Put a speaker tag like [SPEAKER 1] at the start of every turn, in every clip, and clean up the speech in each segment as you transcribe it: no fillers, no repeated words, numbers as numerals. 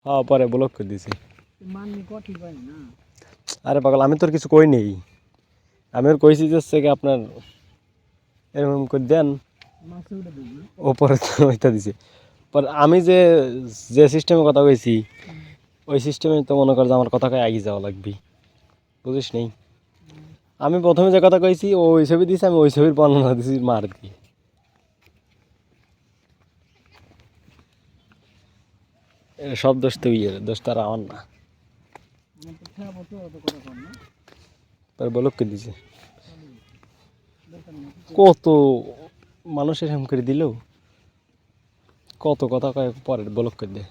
[SPEAKER 1] হ্যাঁ পরে ব্লক করে দিছি।
[SPEAKER 2] মাননি কঠিন পাই না।
[SPEAKER 1] আরে পাগল আমি তোর কিছু কই নেই, আমি ওর কইছি যে হচ্ছে কি আপনার এরকম করে দেন,
[SPEAKER 2] মাছে উঠে দিবি না।
[SPEAKER 1] ওপরে ওইটা দিছে। পর আমি যে যে সিস্টেমে কথা কইছি ওই সিস্টেমে তো মনে কর যে আমার কথা কয়ে এগিয়ে যাওয়া লাগবে, বুঝিস নেই? আমি প্রথমে যে কথা কইছি ও ওই ছবি দিছে, আমি ওই ছবির বর্ণনা দিছি মার দিয়ে। সব দোষ তো ইয়ে, দোষ তার আমার না।
[SPEAKER 2] আমার তো খেয়া পড়তে অত কথা কম না।
[SPEAKER 1] পরে ব্লক করে দিছে।
[SPEAKER 2] দরকার নেই।
[SPEAKER 1] কত মানুষের হেম করে দিল, কত কথা কয় পরে ব্লক করে দেয়।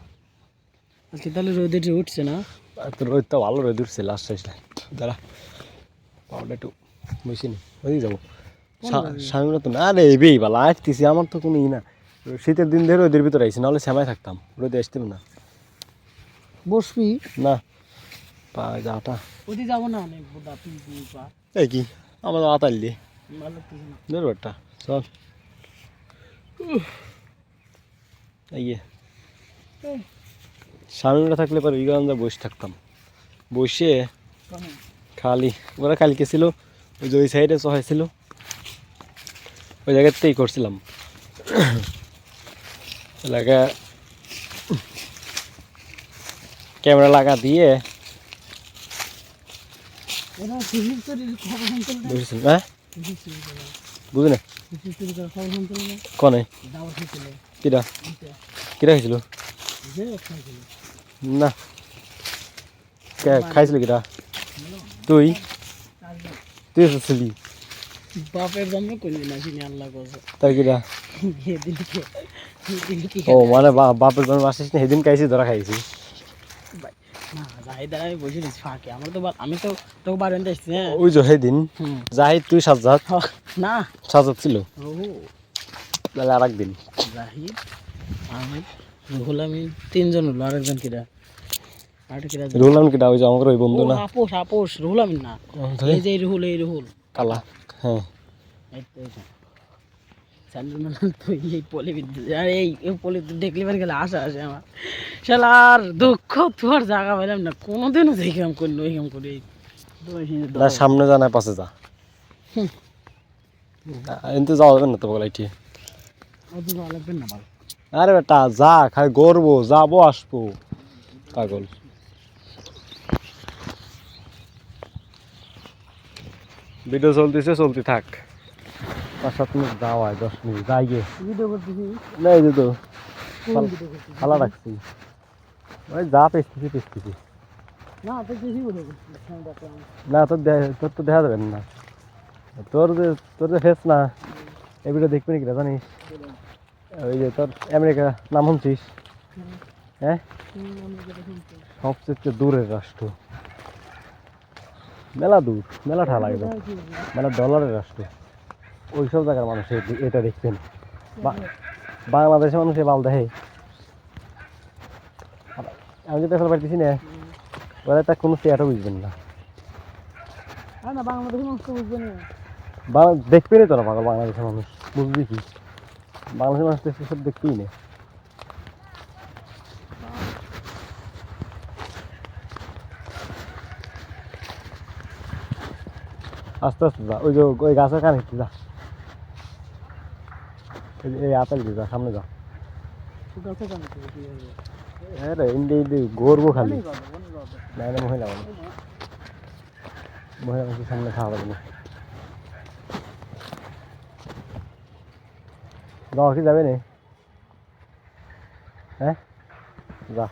[SPEAKER 2] আজকে তাহলে রোদে উঠছে না।
[SPEAKER 1] আর তোর রোদ তো ভালো রোদ উঠছে লাস্ট শেষে। দাঁড়া পাউডার একটু বেশি নি ওই যাবো স্বামী তো না রে বেই বালা আসতেছি, আমার তো কোনো ই না। শীতের দিন ধরে রোদের ভিতরে আইসি, নাহলে শ্যামায় থাকতাম, রোদে আসতাম না।
[SPEAKER 2] বসবি
[SPEAKER 1] না পা যাটা
[SPEAKER 2] ওদি যাবো না অনেক বুদা তুই পা
[SPEAKER 1] এই কি আমার আতাল দিয়ে
[SPEAKER 2] ভালো লাগতেছে না।
[SPEAKER 1] ধরবারটা চল। এই স্বামীরা থাকলে পরে ওইগুলো আমরা বসে থাকতাম, বসে
[SPEAKER 2] কেন?
[SPEAKER 1] খালি ওরা কালকে ছিল ওই যে ওই সাইডে চহাইছিল ওই জায়গাতেই করছিলাম লাগা ক্যামেরা লাগা দিয়ে
[SPEAKER 2] ওরা ফিজিক্স তৈরির খবর শুনতে না।
[SPEAKER 1] বসেছিল। হ্যাঁ
[SPEAKER 2] ফিজিক্স তৈরি করা
[SPEAKER 1] বুঝি না
[SPEAKER 2] ফিজিক্স তৈরি করা খবর শুনতে না।
[SPEAKER 1] কনে
[SPEAKER 2] দাওয়াত হয়েছিল
[SPEAKER 1] কিরা
[SPEAKER 2] দিতে
[SPEAKER 1] কিরা খাইছিল
[SPEAKER 2] যে খাইছিল
[SPEAKER 1] না খাইছিল কিরা তুই তুই ছিলি
[SPEAKER 2] বাপের জন্ম করবি না চিনি আল্লাহ কোসে
[SPEAKER 1] তাই কিরা
[SPEAKER 2] এদিনকে এদিনকে
[SPEAKER 1] ও মানে বাপের জন্য আসিস না, সেদিন খাইছি ধরা খাইছি।
[SPEAKER 2] না জাহিদ আর আমি বসে দিচ্ছি ফাঁকে আমার তো আমি তো তোকে বাড়িতে আসছি। হ্যাঁ
[SPEAKER 1] ওই যে সেদিন জাহিদ তুই সাজ্জাদ
[SPEAKER 2] না
[SPEAKER 1] সাজ্জাদ ছিল
[SPEAKER 2] ও
[SPEAKER 1] তাহলে আর একদিন
[SPEAKER 2] জাহিদ আমি রুহুল আমিন তিনজন হলো আরেকজন কিরা আরেকটা কিরা
[SPEAKER 1] রুহুল আমিন কিটা ওই যে আমার ওই বন্ধু না
[SPEAKER 2] আপোষ আপোষ রুহুল আমিন না এই যে এই রুহুল
[SPEAKER 1] কালা। হ্যাঁ
[SPEAKER 2] এই তো এই স্যান্ডেলম্যান তো এই পলি বিদ্যুৎ আর এই পলি দেখলে পারে গেলে আশা আসে আমার শালার দুঃখ তোর জায়গা পাইলাম না কোনোদিনও দেখি আমি করি ওই কাম করি
[SPEAKER 1] না সামনে যা না পাশে যা, এনতে যাওয়া যাবে না তো বলে এটি।
[SPEAKER 2] অত ভালো লাগবে না ভালো
[SPEAKER 1] আরে বেটা যা খাই গড়বো যাবো আসবো পাগল। ভিডিও চলতেছে চলতে থাক, 5-7 মিনিট যাওয়া 10 মিনিট যাই গে
[SPEAKER 2] ভিডিও করতেছি
[SPEAKER 1] না এই যে তো
[SPEAKER 2] কোন ভিডিও করতেছি
[SPEAKER 1] খালা রাখছি ওই যা পেস্তেছি
[SPEAKER 2] না তো কিছু ভিডিও করতেছি
[SPEAKER 1] না তোর তোর তো দেখা যাবে না, তোর যে ফেস না এই ভিডিও দেখবি নাকি জানিস? ওই যে তোর আমেরিকা নাম শুনছিস? হ্যাঁ সবচেয়ে দূরের রাষ্ট্র, মেলা দূর মেলা ঠা লাগবে, মেলা ডলারের রাষ্ট্র, ওইসব জায়গার মানুষ এটা দেখবেন। বাংলাদেশের মানুষ এ বাল দেখে, আমি যদি এখন পারতেছি না ওরা তা কোনো চেয়ারও বুঝবেন না,
[SPEAKER 2] না বাংলাদেশের মানুষ তো বুঝবে না
[SPEAKER 1] দেখবে না তোরা পাগল, বাংলাদেশের মানুষ বুঝবি কি? বাংলাদেশের মানুষ তো সব দেখতেই না। আস্তে আস্তে যা, ওই যে ওই গাছের কানে যা, এই আপেল দিয়ে যা, সামনে যা। হ্যাঁ রে ইন্ডি গড়বো খালি, না না মহিলা মহিলা মানুষের সামনে খাওয়া পারবো না। যাওয়া কি যাবে না? হ্যাঁ যা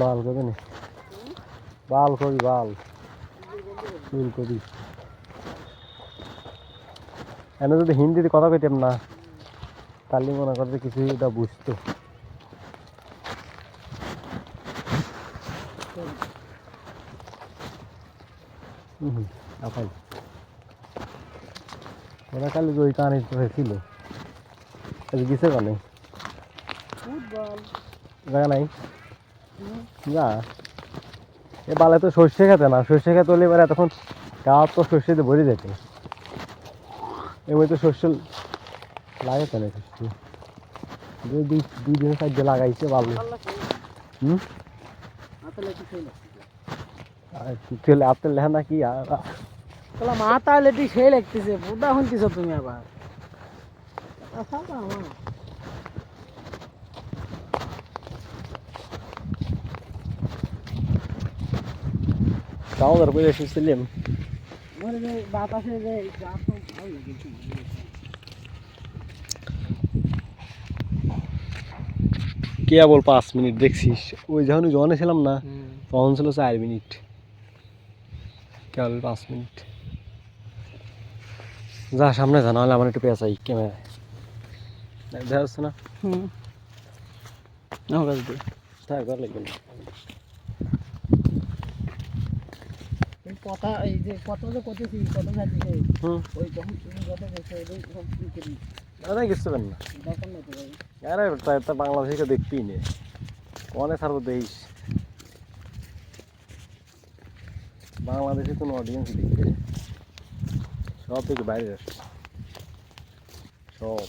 [SPEAKER 1] বাল করবে না, বাল করি বাল চুল করি। এনে যদি হিন্দিতে কথা কইতাম না তাহলে মনে করতে কিছু এটা বুঝতো। আপাই ওরা কালি ওই কানে ছিল গেছে কানে জায়গা নাই যা এ বালে তো সর্ষে খেতে না, সর্ষে খেতে হলে এবার তখন গাছ তো শস্যতে ভরে যেত এবার তো শস্য লাগে তো না শস্য দুই দিনের সাহায্যে লাগাইছে ভালো হুম আর চলে আপনার লেখা নাকি আর
[SPEAKER 2] তাহলে মাথা লেটি সেই লাগতেছে বুদা শুনতেছ তুমি আবার
[SPEAKER 1] তাও ধর করে এসেছিলাম
[SPEAKER 2] আমার যে বাতাসে যে গাছ তো ভালো লাগে
[SPEAKER 1] কেবল 5 মিনিট দেখছিস ওই যখন জনে ছিলাম না তখন ছিল 4 মিনিট কেবল 5 মিনিট যা সামনে যা নাহলে আমার একটু পেঁচাই ক্যামেরায় দেখা যাচ্ছে না
[SPEAKER 2] আমার কাছে দে।
[SPEAKER 1] তাই ঘর লাগবে না
[SPEAKER 2] এই কথা এই যে কথা যে করতেছি কথা যাচ্ছে ওই যখন তুমি কথা বলছো ওই সব কি করি
[SPEAKER 1] দাদা কিছু করেন না
[SPEAKER 2] দরকার নেই তো ভাই
[SPEAKER 1] আরে তাই তো বাংলাদেশে দেখতেই নেই অনেক সার্ব দেশ বাংলাদেশে কোনো অডিয়েন্স দেখবে সব থেকে বাইরে আসে সব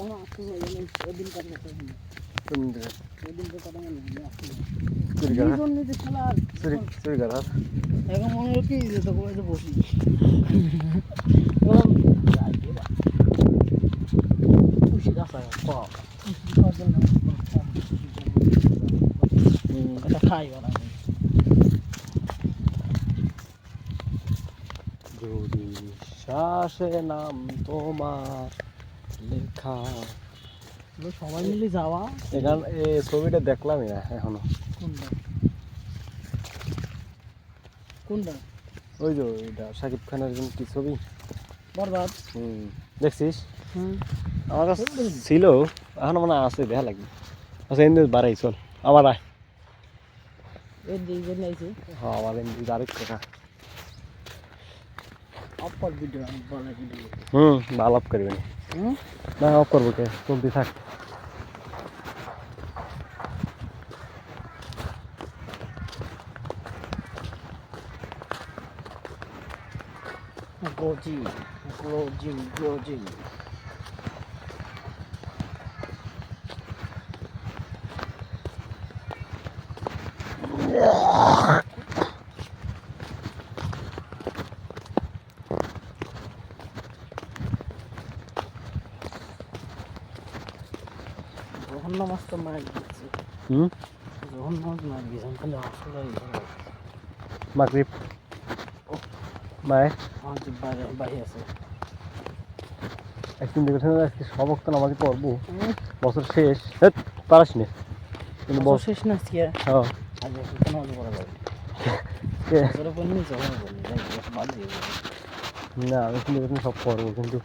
[SPEAKER 2] আমার আসতে হবে ওদিন কথা বলতে
[SPEAKER 1] তুমি
[SPEAKER 2] ওদিন তো কথা মনে নেই আসতে
[SPEAKER 1] চুরি করা
[SPEAKER 2] দুজন নিতে খেলা আর
[SPEAKER 1] চুরি করা
[SPEAKER 2] এখন মনে হলো কি যে তোকে হয়তো বসি খুশি রাখা এটা খাই ওরা
[SPEAKER 1] যদি শ্বাসে নাম তোমার লেখা
[SPEAKER 2] সবাই মিলে যাওয়া
[SPEAKER 1] এখান এই ছবিটা দেখলামই না এখনো
[SPEAKER 2] কোনটা কোনটা
[SPEAKER 1] ওই যে ওইটা শাকিব খানের কি ছবি
[SPEAKER 2] বরবাদ
[SPEAKER 1] দেখছিস
[SPEAKER 2] হুম
[SPEAKER 1] আমার কাছে ছিল এখনো মনে আছে দেখা লাগবে আচ্ছা এমনি বাড়াই চল আবার আয়
[SPEAKER 2] এই দুইজন আইছে
[SPEAKER 1] হ্যাঁ আবার এমনি আরেক টাকা
[SPEAKER 2] অপর ভিডিও বলা ভিডিও
[SPEAKER 1] ভালো অফ করবে না
[SPEAKER 2] হুম
[SPEAKER 1] না অফ করবো কে চলতে থাক
[SPEAKER 2] গ্রোজিং জঘন্য মাছ তো মার দিচ্ছে জঘন্য মাছ মার দিয়েছে আমি খালি আসলে
[SPEAKER 1] মাগরিব মায়ের
[SPEAKER 2] আমার যে বাইরে আছে
[SPEAKER 1] একদিন দেখেছেন আজকে সবক তো আমাকে পড়বো বছর শেষ পারাস নে কিন্তু
[SPEAKER 2] বছর শেষ না আজকে
[SPEAKER 1] হ্যাঁ
[SPEAKER 2] আজ এখন কোনো আজ করা যাবে বছরের পর নিয়ে জঘন্য বলি বাদ দিয়ে
[SPEAKER 1] না আমি কিন্তু দেখেছেন সব পড়বো কিন্তু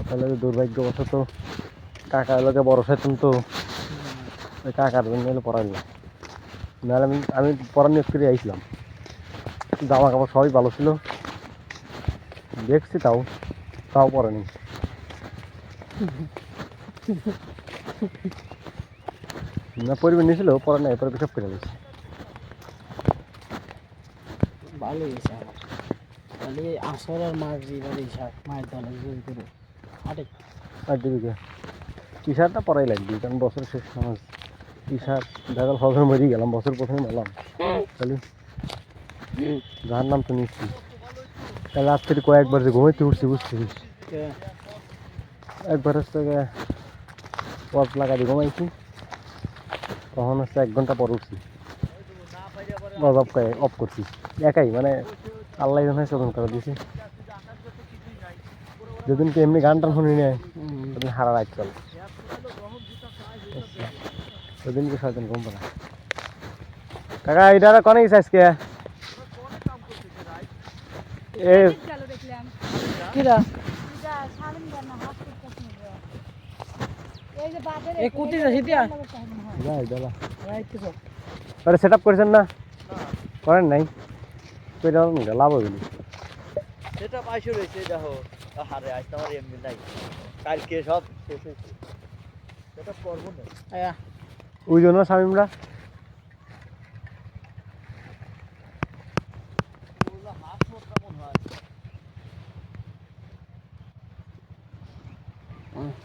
[SPEAKER 1] তাহলে দুর্ভাগ্যবশত কাকা এলাকে বড় সেতন তো ওই কাকার জন্য এলে পড়াই না নাহলে আমি পড়ার নিয়োগ করে আইছিলাম জামা কাপড় সবই ভালো ছিল দেখছি তাও পড়েনি না পরিবার নিয়েছিল পড়া নাই পরে সব করে দিয়েছি
[SPEAKER 2] ভালো হয়েছে আমার তাহলে আসর আর মাছ এবারে মায়ের দলে করে আরে
[SPEAKER 1] আর দিবি টি শার্টটা পরাই লাগবে কারণ বছর শেষ নামাজ টি শার্ট দেখাল ফসল মরেই গেলাম বছর প্রথমে মেলাম তাহলে যার নাম তো নিচ্ছি তাহলে রাত্রে কয়েকবার যে ঘুমাইতে উঠছি বুঝছিস একবার হচ্ছে পথ লাগা দিয়ে ঘুমাইছি তখন হচ্ছে 1 ঘন্টা পর উঠছি অফ করছি একাই মানে আল্লাহ যখন শোধন করে দিয়েছি যেদিনকে এমনি গান টান শুনি নেয় সেদিন হারা রাত চলে সেদিনকে 6 দিন ঘুম পাড়া কাকা এটা কনে গেছে আজকে
[SPEAKER 2] কিরা এই কুতি যাচ্ছে দিয়া
[SPEAKER 1] যাই দাদা
[SPEAKER 2] রাইতেছ
[SPEAKER 1] আরে সেট আপ করেছেন না করেন নাই লাভ হবে না
[SPEAKER 3] সেটা পাইছো রয়েছে দেখো হারে আজ তোমার এমনি নাই কালকে সব শেষ হয়েছে সেটা করবো না
[SPEAKER 2] আয়া
[SPEAKER 1] ওই জন্য শামিমরা
[SPEAKER 3] হাত মোটা মনে হয়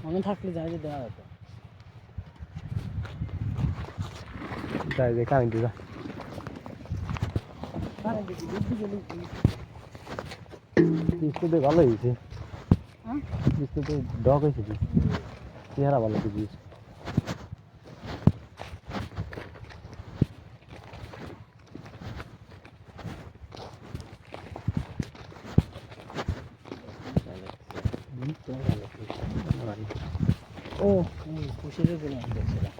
[SPEAKER 2] মনে থাকলে যাই যে দেওয়া যেত
[SPEAKER 1] যাই যে কারেন্ট যা বৃষ্টিতে ভালো হয়েছে
[SPEAKER 2] হ্যাঁ?
[SPEAKER 1] বৃষ্টিতে ডক হয়েছে কি চেহারা ভালো হয়েছে
[SPEAKER 2] ও খুশির গুলো দেখছিলাম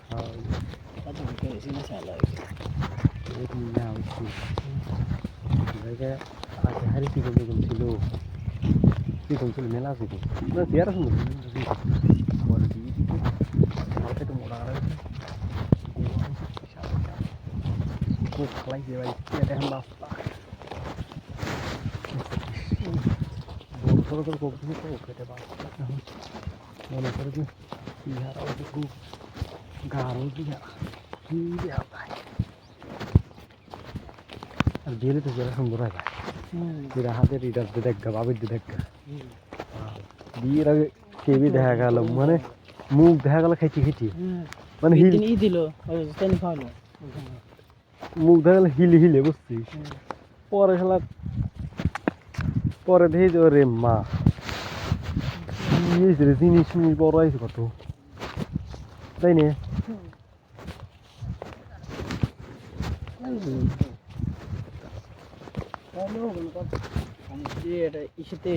[SPEAKER 2] তাতে উঠে গেছি না চালা
[SPEAKER 1] হারি কি ছিল কিরকম ছিল মেলা আছে কি না চেহারা সুন্দর তো মোটা খুব খালাইছে ভাই দেখেন রাস্তা বড় করে কোক দিয়ে তো খেতে পারছে মনে করে যে ইহারা ওই খুব গাঢ় দিয়া কি দেওয়া ভাই আর বিয়েলে তো যারা সুন্দর হয় ভাই যেটা হাতের ইটা দেখা বাবির দেখা বিয়ের আগে কেবি দেখা গেল মানে মুখ দেখা গেল খেটি খেটি মানে হিল
[SPEAKER 2] ই দিল তেল খাওয়ালো
[SPEAKER 1] মুখ দেখা গেল হিলে হিলে বুঝছিস পরে খেলা পরে দেখি যে ওরে মা জিনিস বড় আছে কত তাই না
[SPEAKER 2] এটা ইসেতে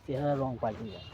[SPEAKER 2] চেহারা রং পাল্টে যায়